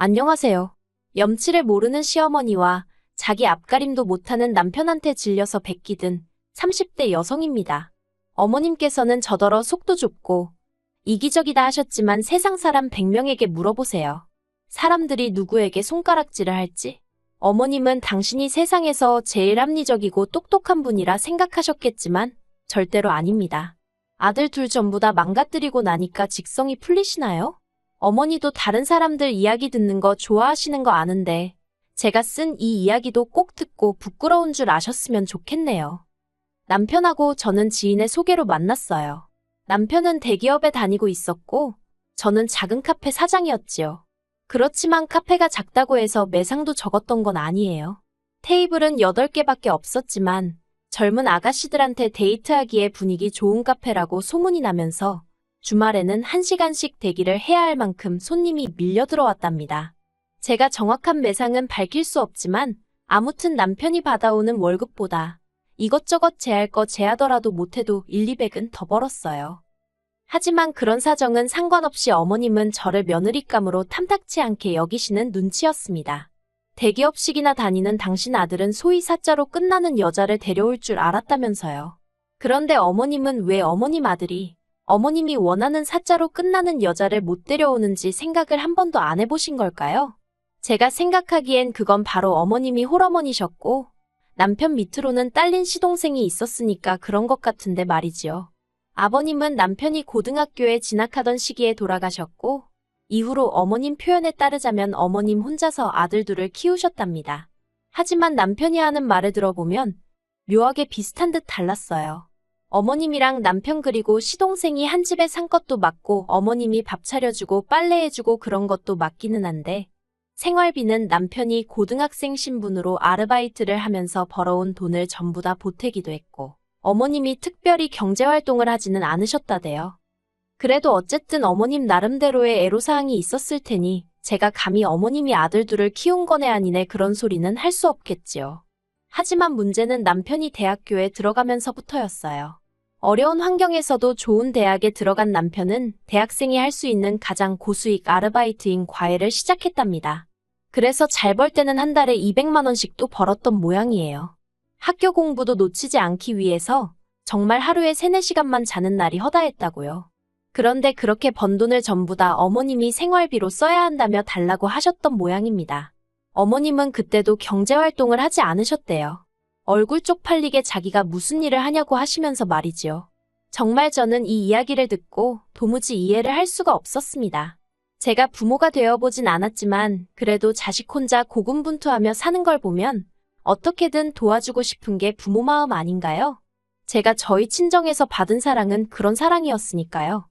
안녕하세요. 염치를 모르는 시어머니와 자기 앞가림도 못하는 남편한테 질려서 베끼든 30대 여성입니다. 어머님께서는 저더러 속도 좁고 이기적이다 하셨지만 세상 사람 100명에게 물어보세요. 사람들이 누구에게 손가락질을 할지? 어머님은 당신이 세상에서 제일 합리적이고 똑똑한 분이라 생각하셨겠지만 절대로 아닙니다. 아들 둘 전부 다 망가뜨리고 나니까 직성이 풀리시나요? 어머니도 다른 사람들 이야기 듣는 거 좋아하시는 거 아는데 제가 쓴 이 이야기도 꼭 듣고 부끄러운 줄 아셨으면 좋겠네요. 남편하고 저는 지인의 소개로 만났어요. 남편은 대기업에 다니고 있었고 저는 작은 카페 사장이었지요. 그렇지만 카페가 작다고 해서 매상도 적었던 건 아니에요. 테이블은 8개밖에 없었지만 젊은 아가씨들한테 데이트하기에 분위기 좋은 카페라고 소문이 나면서 주말에는 1시간씩 대기를 해야 할 만큼 손님이 밀려 들어왔답니다. 제가 정확한 매상은 밝힐 수 없지만 아무튼 남편이 받아오는 월급보다 이것저것 제할 거 제하더라도 못해도 1,200은 더 벌었어요. 하지만 그런 사정은 상관없이 어머님은 저를 며느리감으로 탐탁치 않게 여기시는 눈치였습니다. 대기업식이나 다니는 당신 아들은 소위 사자로 끝나는 여자를 데려올 줄 알았다면서요. 그런데 어머님은 왜 어머님 아들이 어머님이 원하는 사자로 끝나는 여자를 못 데려오는지 생각을 한 번도 안 해보신 걸까요? 제가 생각하기엔 그건 바로 어머님이 홀어머니셨고 남편 밑으로는 딸린 시동생이 있었으니까 그런 것 같은데 말이지요. 아버님은 남편이 고등학교에 진학하던 시기에 돌아가셨고 이후로 어머님 표현에 따르자면 어머님 혼자서 아들 둘을 키우셨답니다. 하지만 남편이 하는 말을 들어보면 묘하게 비슷한 듯 달랐어요. 어머님이랑 남편 그리고 시동생이 한 집에 산 것도 맞고 어머님이 밥 차려주고 빨래해주고 그런 것도 맞기는 한데 생활비는 남편이 고등학생 신분으로 아르바이트를 하면서 벌어온 돈을 전부 다 보태기도 했고 어머님이 특별히 경제활동을 하지는 않으셨다대요. 그래도 어쨌든 어머님 나름대로의 애로사항이 있었을 테니 제가 감히 어머님이 아들 둘을 키운 거네 아니네 그런 소리는 할 수 없겠지요. 하지만 문제는 남편이 대학교에 들어가면서부터였어요. 어려운 환경에서도 좋은 대학에 들어간 남편은 대학생이 할 수 있는 가장 고수익 아르바이트인 과외를 시작했답니다. 그래서 잘 벌 때는 한 달에 200만 원씩도 벌었던 모양이에요. 학교 공부도 놓치지 않기 위해서 정말 하루에 3, 4시간만 자는 날이 허다했다고요. 그런데 그렇게 번 돈을 전부 다 어머님이 생활비로 써야 한다며 달라고 하셨던 모양입니다. 어머님은 그때도 경제활동을 하지 않으셨대요. 얼굴 쪽팔리게 자기가 무슨 일을 하냐고 하시면서 말이지요. 정말 저는 이 이야기를 듣고 도무지 이해를 할 수가 없었습니다. 제가 부모가 되어보진 않았지만 그래도 자식 혼자 고군분투하며 사는 걸 보면 어떻게든 도와주고 싶은 게 부모 마음 아닌가요? 제가 저희 친정에서 받은 사랑은 그런 사랑이었으니까요.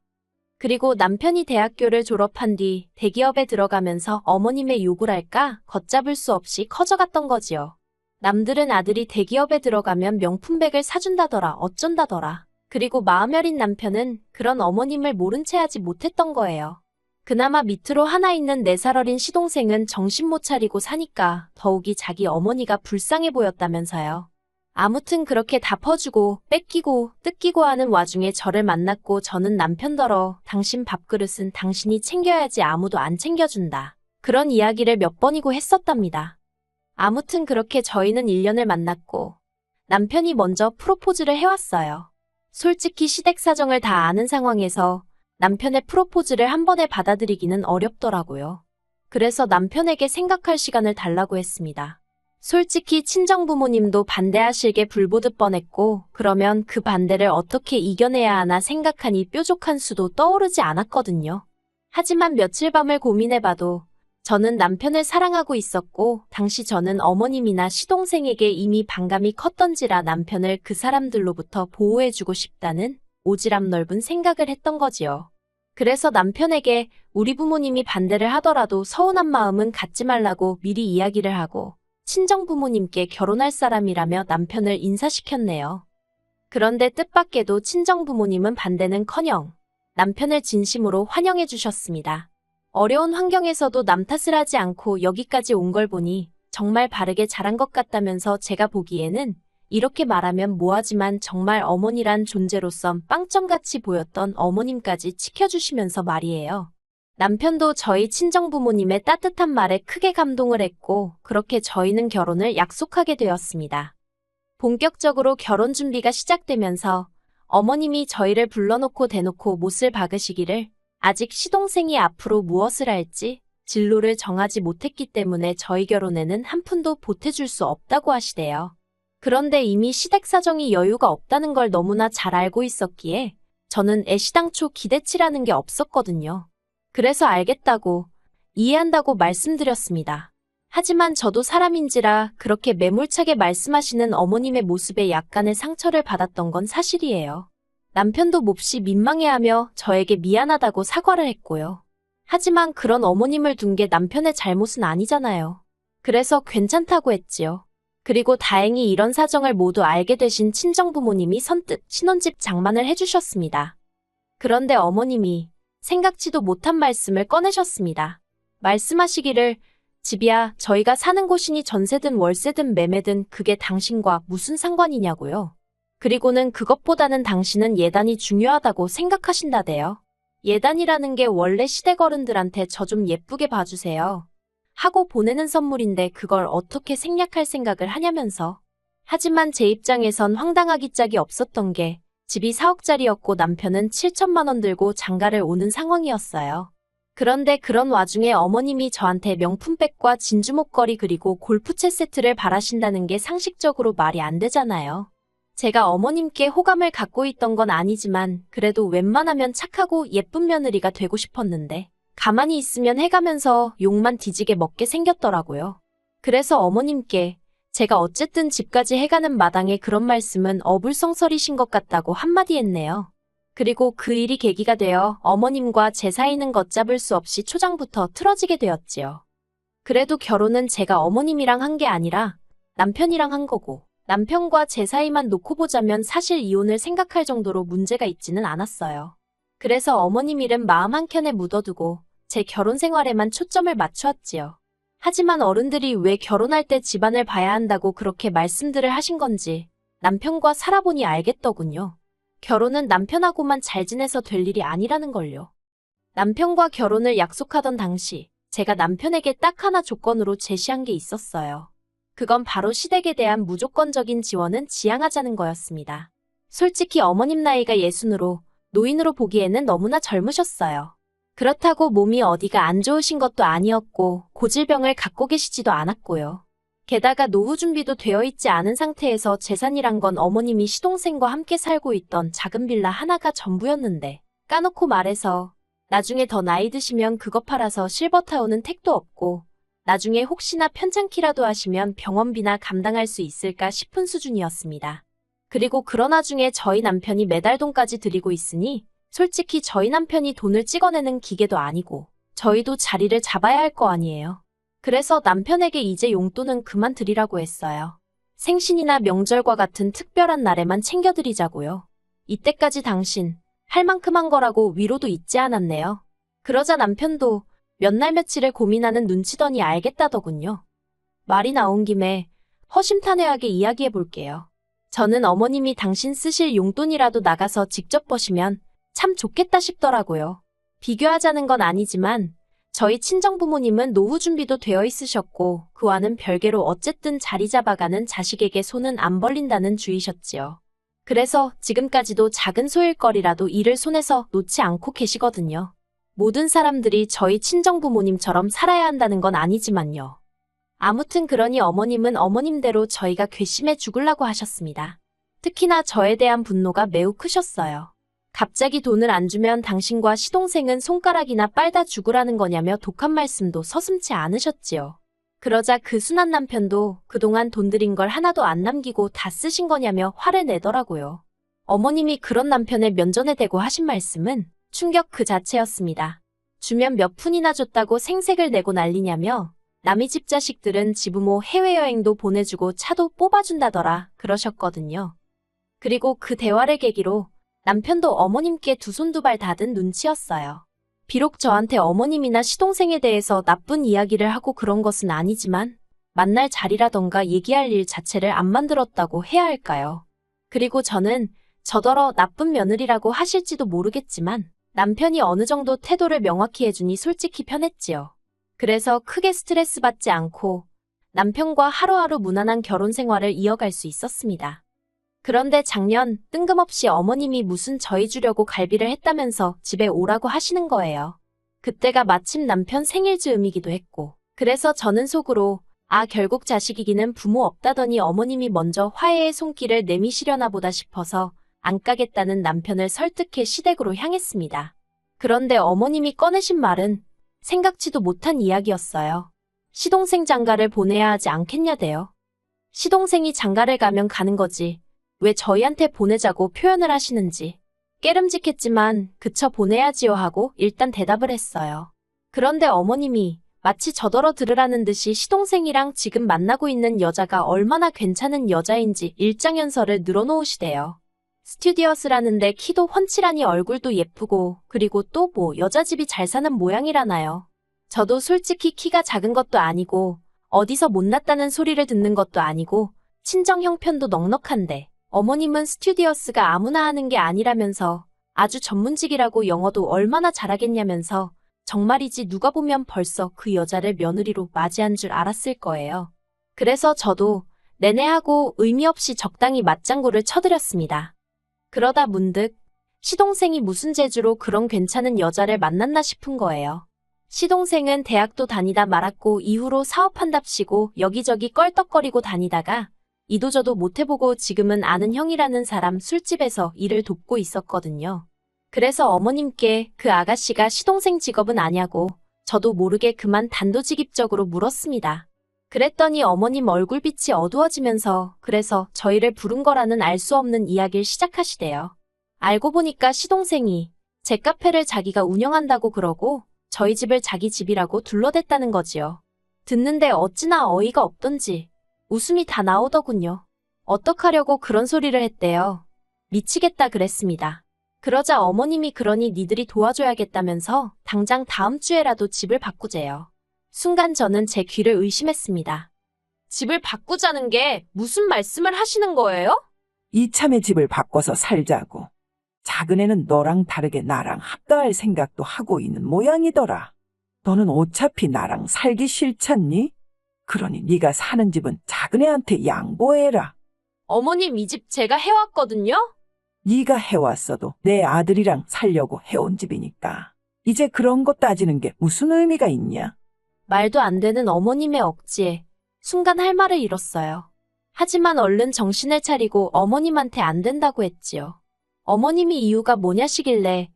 그리고 남편이 대학교를 졸업한 뒤 대기업에 들어가면서 어머님의 욕을 할까 걷잡을 수 없이 커져갔던 거지요. 남들은 아들이 대기업에 들어가면 명품백을 사준다더라 어쩐다더라. 그리고 마음 여린 남편은 그런 어머님을 모른 채 하지 못했던 거예요. 그나마 밑으로 하나 있는 4살 어린 시동생은 정신 못 차리고 사니까 더욱이 자기 어머니가 불쌍해 보였다면서요. 아무튼 그렇게 다 퍼주고 뺏기고 뜯기고 하는 와중에 저를 만났고 저는 남편더러 당신 밥그릇은 당신이 챙겨야지 아무도 안 챙겨준다. 그런 이야기를 몇 번이고 했었답니다. 아무튼 그렇게 저희는 1년을 만났고 남편이 먼저 프로포즈를 해왔어요. 솔직히 시댁 사정을 다 아는 상황에서 남편의 프로포즈를 한 번에 받아들이기는 어렵더라고요. 그래서 남편에게 생각할 시간을 달라고 했습니다. 솔직히 친정부모님도 반대하실게 불보듯 뻔했고 그러면 그 반대를 어떻게 이겨내야 하나 생각하니 뾰족한 수도 떠오르지 않았거든요. 하지만 며칠 밤을 고민해봐도 저는 남편을 사랑하고 있었고 당시 저는 어머님이나 시동생에게 이미 반감이 컸던지라 남편을 그 사람들로부터 보호해주고 싶다는 오지랖 넓은 생각을 했던 거지요. 그래서 남편에게 우리 부모님이 반대를 하더라도 서운한 마음은 갖지 말라고 미리 이야기를 하고 친정부모님께 결혼할 사람이라며 남편을 인사시켰네요. 그런데 뜻밖에도 친정부모님은 반대는커녕 남편을 진심으로 환영해 주셨습니다. 어려운 환경에서도 남 탓을 하지 않고 여기까지 온 걸 보니 정말 바르게 자란 것 같다면서 제가 보기에는 이렇게 말하면 뭐하지만 정말 어머니란 존재로선 빵점같이 보였던 어머님까지 지켜주시면서 말이에요. 남편도 저희 친정부모님의 따뜻한 말에 크게 감동을 했고, 그렇게 저희는 결혼을 약속하게 되었습니다. 본격적으로 결혼 준비가 시작되면서 어머님이 저희를 불러놓고 대놓고 못을 박으시기를, 아직 시동생이 앞으로 무엇을 할지 진로를 정하지 못했기 때문에 저희 결혼에는 한 푼도 보태줄 수 없다고 하시대요. 그런데 이미 시댁 사정이 여유가 없다는 걸 너무나 잘 알고 있었기에 저는 애시당초 기대치라는 게 없었거든요. 그래서 알겠다고, 이해한다고 말씀드렸습니다. 하지만 저도 사람인지라 그렇게 매몰차게 말씀하시는 어머님의 모습에 약간의 상처를 받았던 건 사실이에요. 남편도 몹시 민망해하며 저에게 미안하다고 사과를 했고요. 하지만 그런 어머님을 둔 게 남편의 잘못은 아니잖아요. 그래서 괜찮다고 했지요. 그리고 다행히 이런 사정을 모두 알게 되신 친정부모님이 선뜻 신혼집 장만을 해주셨습니다. 그런데 어머님이 생각지도 못한 말씀을 꺼내셨습니다. 말씀하시기를, 집이야 저희가 사는 곳이니 전세든 월세든 매매든 그게 당신과 무슨 상관이냐고요. 그리고는 그것보다는 당신은 예단이 중요하다고 생각하신다대요. 예단이라는 게 원래 시댁 어른들한테 저 좀 예쁘게 봐주세요 하고 보내는 선물인데 그걸 어떻게 생략할 생각을 하냐면서. 하지만 제 입장에선 황당하기 짝이 없었던 게 집이 4억짜리였고 남편은 7천만 원 들고 장가를 오는 상황이었어요. 그런데 그런 와중에 어머님이 저한테 명품백과 진주 목걸이 그리고 골프채 세트를 바라신다는 게 상식적으로 말이 안 되잖아요. 제가 어머님께 호감을 갖고 있던 건 아니지만 그래도 웬만하면 착하고 예쁜 며느리가 되고 싶었는데 가만히 있으면 해가면서 욕만 뒤지게 먹게 생겼더라고요. 그래서 어머님께 제가 어쨌든 집까지 해가는 마당에 그런 말씀은 어불성설이신 것 같다고 한마디 했네요. 그리고 그 일이 계기가 되어 어머님과 제 사이는 걷잡을 수 없이 초장부터 틀어지게 되었지요. 그래도 결혼은 제가 어머님이랑 한 게 아니라 남편이랑 한 거고, 남편과 제 사이만 놓고 보자면 사실 이혼을 생각할 정도로 문제가 있지는 않았어요. 그래서 어머님 일은 마음 한켠에 묻어두고 제 결혼 생활에만 초점을 맞추었지요. 하지만 어른들이 왜 결혼할 때 집안을 봐야 한다고 그렇게 말씀들을 하신 건지 남편과 살아보니 알겠더군요. 결혼은 남편하고만 잘 지내서 될 일이 아니라는 걸요. 남편과 결혼을 약속하던 당시 제가 남편에게 딱 하나 조건으로 제시한 게 있었어요. 그건 바로 시댁에 대한 무조건적인 지원은 지양하자는 거였습니다. 솔직히 어머님 나이가 60으로 노인으로 보기에는 너무나 젊으셨어요. 그렇다고 몸이 어디가 안 좋으신 것도 아니었고 고질병을 갖고 계시지도 않았고요. 게다가 노후 준비도 되어 있지 않은 상태에서 재산이란 건 어머님이 시동생과 함께 살고 있던 작은 빌라 하나가 전부였는데, 까놓고 말해서 나중에 더 나이 드시면 그거 팔아서 실버타운은 택도 없고 나중에 혹시나 편찮기라도 하시면 병원비나 감당할 수 있을까 싶은 수준이었습니다. 그리고 그런 와중에 저희 남편이 매달 돈까지 들이고 있으니 솔직히 저희 남편이 돈을 찍어내는 기계도 아니고 저희도 자리를 잡아야 할 거 아니에요. 그래서 남편에게 이제 용돈은 그만 드리라고 했어요. 생신이나 명절과 같은 특별한 날에만 챙겨드리자고요. 이때까지 당신 할 만큼 한 거라고 위로도 잊지 않았네요. 그러자 남편도 몇 날 며칠을 고민하는 눈치더니 알겠다더군요. 말이 나온 김에 허심탄회하게 이야기해 볼게요. 저는 어머님이 당신 쓰실 용돈이라도 나가서 직접 버시면 참 좋겠다 싶더라고요. 비교하자는 건 아니지만 저희 친정부모님은 노후 준비도 되어 있으셨고 그와는 별개로 어쨌든 자리 잡아가는 자식에게 손은 안 벌린다는 주의셨지요. 그래서 지금까지도 작은 소일거리라도 일을 손에서 놓지 않고 계시거든요. 모든 사람들이 저희 친정부모님처럼 살아야 한다는 건 아니지만요. 아무튼 그러니 어머님은 어머님대로 저희가 괘씸해 죽으려고 하셨습니다. 특히나 저에 대한 분노가 매우 크셨어요. 갑자기 돈을 안 주면 당신과 시동생은 손가락이나 빨다 죽으라는 거냐며 독한 말씀도 서슴지 않으셨지요. 그러자 그 순한 남편도 그동안 돈 들인 걸 하나도 안 남기고 다 쓰신 거냐며 화를 내더라고요. 어머님이 그런 남편의 면전에 대고 하신 말씀은 충격 그 자체였습니다. 주면 몇 푼이나 줬다고 생색을 내고 난리냐며 남의 집 자식들은 지부모 해외여행도 보내주고 차도 뽑아준다더라 그러셨거든요. 그리고 그 대화를 계기로 남편도 어머님께 두 손 두 발 닫은 눈치였어요. 비록 저한테 어머님이나 시동생에 대해서 나쁜 이야기를 하고 그런 것은 아니지만 만날 자리라던가 얘기할 일 자체를 안 만들었다고 해야 할까요? 그리고 저는 저더러 나쁜 며느리라고 하실지도 모르겠지만 남편이 어느 정도 태도를 명확히 해주니 솔직히 편했지요. 그래서 크게 스트레스 받지 않고 남편과 하루하루 무난한 결혼 생활을 이어갈 수 있었습니다. 그런데 작년 뜬금없이 어머님이 무슨 저희 주려고 갈비를 했다면서 집에 오라고 하시는 거예요. 그때가 마침 남편 생일 즈음이기도 했고, 그래서 저는 속으로 결국 자식이기는 부모 없다더니 어머님이 먼저 화해의 손길을 내미시려나 보다 싶어서 안 까겠다는 남편을 설득해 시댁으로 향했습니다. 그런데 어머님이 꺼내신 말은 생각지도 못한 이야기였어요. 시동생 장가를 보내야 하지 않겠냐대요. 시동생이 장가를 가면 가는 거지. 왜 저희한테 보내자고 표현을 하시는지. 깨름직했지만 그쳐 보내야지요 하고 일단 대답을 했어요. 그런데 어머님이 마치 저더러 들으라는 듯이 시동생이랑 지금 만나고 있는 여자가 얼마나 괜찮은 여자인지 일장연설을 늘어놓으시대요. 스튜디어스라는데 키도 훤칠하니 얼굴도 예쁘고 그리고 또 뭐 여자 집이 잘 사는 모양이라나요. 저도 솔직히 키가 작은 것도 아니고 어디서 못났다는 소리를 듣는 것도 아니고 친정 형편도 넉넉한데 어머님은 스튜디어스가 아무나 하는 게 아니라면서 아주 전문직이라고 영어도 얼마나 잘하겠냐면서 정말이지 누가 보면 벌써 그 여자를 며느리로 맞이한 줄 알았을 거예요. 그래서 저도 내내 하고 의미 없이 적당히 맞장구를 쳐드렸습니다. 그러다 문득 시동생이 무슨 재주로 그런 괜찮은 여자를 만났나 싶은 거예요. 시동생은 대학도 다니다 말았고 이후로 사업한답시고 여기저기 껄떡거리고 다니다가 이도저도 못해보고 지금은 아는 형이라는 사람 술집에서 일을 돕고 있었거든요. 그래서 어머님께 그 아가씨가 시동생 직업은 아냐고 저도 모르게 그만 단도직입적으로 물었습니다. 그랬더니 어머님 얼굴빛이 어두워지면서 그래서 저희를 부른 거라는 알 수 없는 이야기를 시작하시대요. 알고 보니까 시동생이 제 카페를 자기가 운영한다고 그러고 저희 집을 자기 집이라고 둘러댔다는 거지요. 듣는데 어찌나 어이가 없던지 웃음이 다 나오더군요. 어떡하려고 그런 소리를 했대요. 미치겠다 그랬습니다. 그러자 어머님이 그러니 니들이 도와줘야겠다면서 당장 다음 주에라도 집을 바꾸재요. 순간 저는 제 귀를 의심했습니다. 집을 바꾸자는 게 무슨 말씀을 하시는 거예요? 이참에 집을 바꿔서 살자고. 작은 애는 너랑 다르게 나랑 합가할 생각도 하고 있는 모양이더라. 너는 어차피 나랑 살기 싫잖니? 그러니 네가 사는 집은 작은 애한테 양보해라. 어머님 이 집 제가 해왔거든요? 네가 해왔어도 내 아들이랑 살려고 해온 집이니까. 이제 그런 거 따지는 게 무슨 의미가 있냐? 말도 안 되는 어머님의 억지에 순간 할 말을 잃었어요. 하지만 얼른 정신을 차리고 어머님한테 안 된다고 했지요. 어머님이 이유가 뭐냐시길래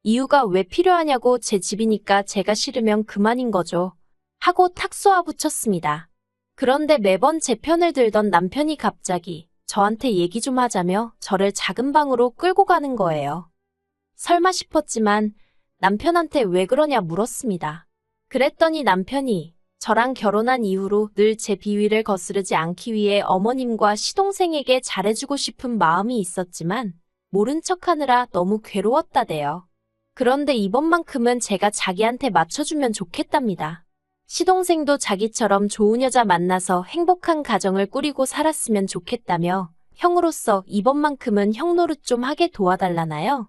이유가 왜 필요하냐고 제 집이니까 제가 싫으면 그만인 거죠. 하고 탁 쏘아붙였습니다. 그런데 매번 제 편을 들던 남편이 갑자기 저한테 얘기 좀 하자며 저를 작은 방으로 끌고 가는 거예요. 설마 싶었지만 남편한테 왜 그러냐 물었습니다. 그랬더니 남편이 저랑 결혼한 이후로 늘 제 비위를 거스르지 않기 위해 어머님과 시동생에게 잘해주고 싶은 마음이 있었지만 모른 척하느라 너무 괴로웠다대요. 그런데 이번만큼은 제가 자기한테 맞춰주면 좋겠답니다. 시동생도 자기처럼 좋은 여자 만나서 행복한 가정을 꾸리고 살았으면 좋겠다며 형으로서 이번만큼은 형 노릇 좀 하게 도와달라나요?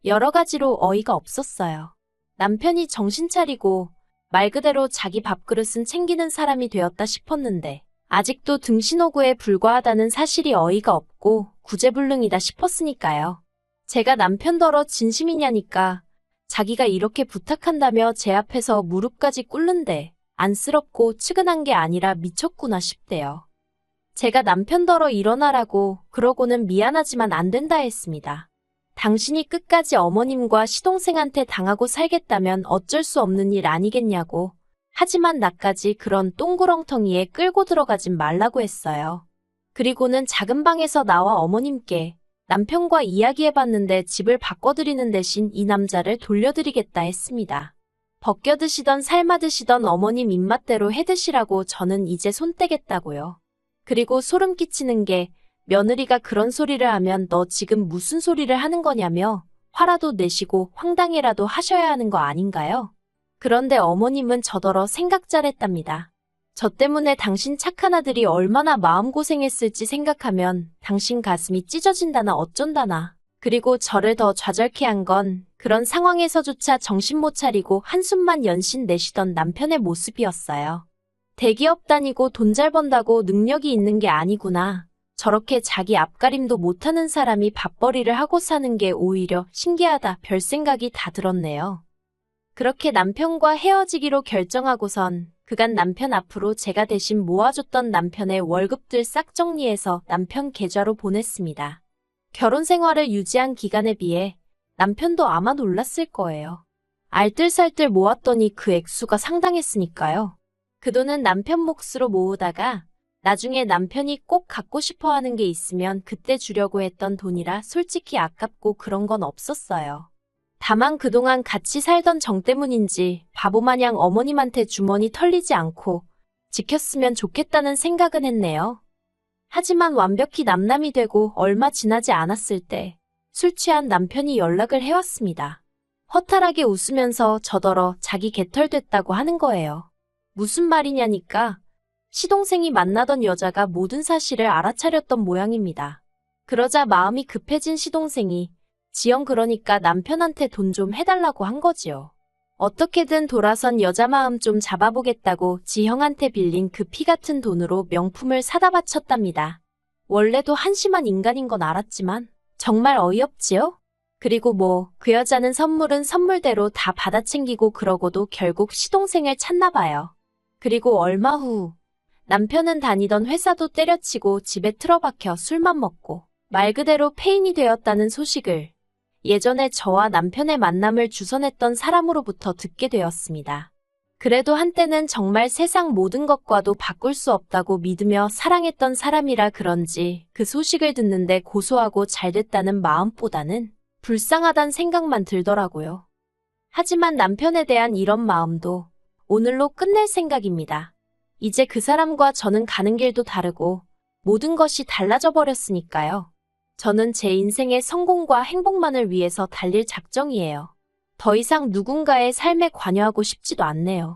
여러 가지로 어이가 없었어요. 남편이 정신 차리고 말 그대로 자기 밥그릇은 챙기는 사람이 되었다 싶었는데 아직도 등신호구에 불과하다는 사실이 어이가 없고 구제불능이다 싶었으니까요. 제가 남편더러 진심이냐니까 자기가 이렇게 부탁한다며 제 앞에서 무릎까지 꿇는데 안쓰럽고 측은한 게 아니라 미쳤구나 싶대요. 제가 남편더러 일어나라고 그러고는 미안하지만 안 된다 했습니다. 당신이 끝까지 어머님과 시동생한테 당하고 살겠다면 어쩔 수 없는 일 아니겠냐고. 하지만 나까지 그런 똥구렁텅이에 끌고 들어가진 말라고 했어요. 그리고는 작은 방에서 나와 어머님께 남편과 이야기해봤는데 집을 바꿔드리는 대신 이 남자를 돌려드리겠다 했습니다. 벗겨드시던 삶아드시던 어머님 입맛대로 해드시라고 저는 이제 손 떼겠다고요. 그리고 소름 끼치는 게 며느리가 그런 소리를 하면 너 지금 무슨 소리를 하는 거냐며 화라도 내시고 황당해라도 하셔야 하는 거 아닌가요? 그런데 어머님은 저더러 생각 잘했답니다. 저 때문에 당신 착한 아들이 얼마나 마음고생했을지 생각하면 당신 가슴이 찢어진다나 어쩐다나. 그리고 저를 더 좌절케 한 건 그런 상황에서조차 정신 못 차리고 한숨만 연신 내쉬던 남편의 모습이었어요. 대기업 다니고 돈 잘 번다고 능력이 있는 게 아니구나. 저렇게 자기 앞가림도 못하는 사람이 밥벌이를 하고 사는 게 오히려 신기하다 별 생각이 다 들었네요. 그렇게 남편과 헤어지기로 결정하고선 그간 남편 앞으로 제가 대신 모아줬던 남편의 월급들 싹 정리해서 남편 계좌로 보냈습니다. 결혼 생활을 유지한 기간에 비해 남편도 아마 놀랐을 거예요. 알뜰살뜰 모았더니 그 액수가 상당했으니까요. 그 돈은 남편 몫으로 모으다가 나중에 남편이 꼭 갖고 싶어 하는 게 있으면 그때 주려고 했던 돈이라 솔직히 아깝고 그런 건 없었어요. 다만 그동안 같이 살던 정 때문인지 바보마냥 어머님한테 주머니 털리지 않고 지켰으면 좋겠다는 생각은 했네요. 하지만 완벽히 남남이 되고 얼마 지나지 않았을 때 술 취한 남편이 연락을 해왔습니다. 허탈하게 웃으면서 저더러 자기 개털됐다고 하는 거예요. 무슨 말이냐니까 시동생이 만나던 여자가 모든 사실을 알아차렸던 모양입니다. 그러자 마음이 급해진 시동생이 지영 그러니까 남편한테 돈 좀 해달라고 한 거지요. 어떻게든 돌아선 여자 마음 좀 잡아보겠다고 지형한테 빌린 그 피 같은 돈으로 명품을 사다 바쳤답니다. 원래도 한심한 인간인 건 알았지만 정말 어이없지요? 그리고 그 여자는 선물은 선물대로 다 받아 챙기고 그러고도 결국 시동생을 찾나 봐요. 그리고 얼마 후 남편은 다니던 회사도 때려치고 집에 틀어박혀 술만 먹고 말 그대로 폐인이 되었다는 소식을 예전에 저와 남편의 만남을 주선했던 사람으로부터 듣게 되었습니다. 그래도 한때는 정말 세상 모든 것과도 바꿀 수 없다고 믿으며 사랑했던 사람이라 그런지 그 소식을 듣는데 고소하고 잘됐다는 마음보다는 불쌍하단 생각만 들더라고요. 하지만 남편에 대한 이런 마음도 오늘로 끝낼 생각입니다. 이제 그 사람과 저는 가는 길도 다르고 모든 것이 달라져 버렸으니까요. 저는 제 인생의 성공과 행복만을 위해서 달릴 작정이에요. 더 이상 누군가의 삶에 관여하고 싶지도 않네요.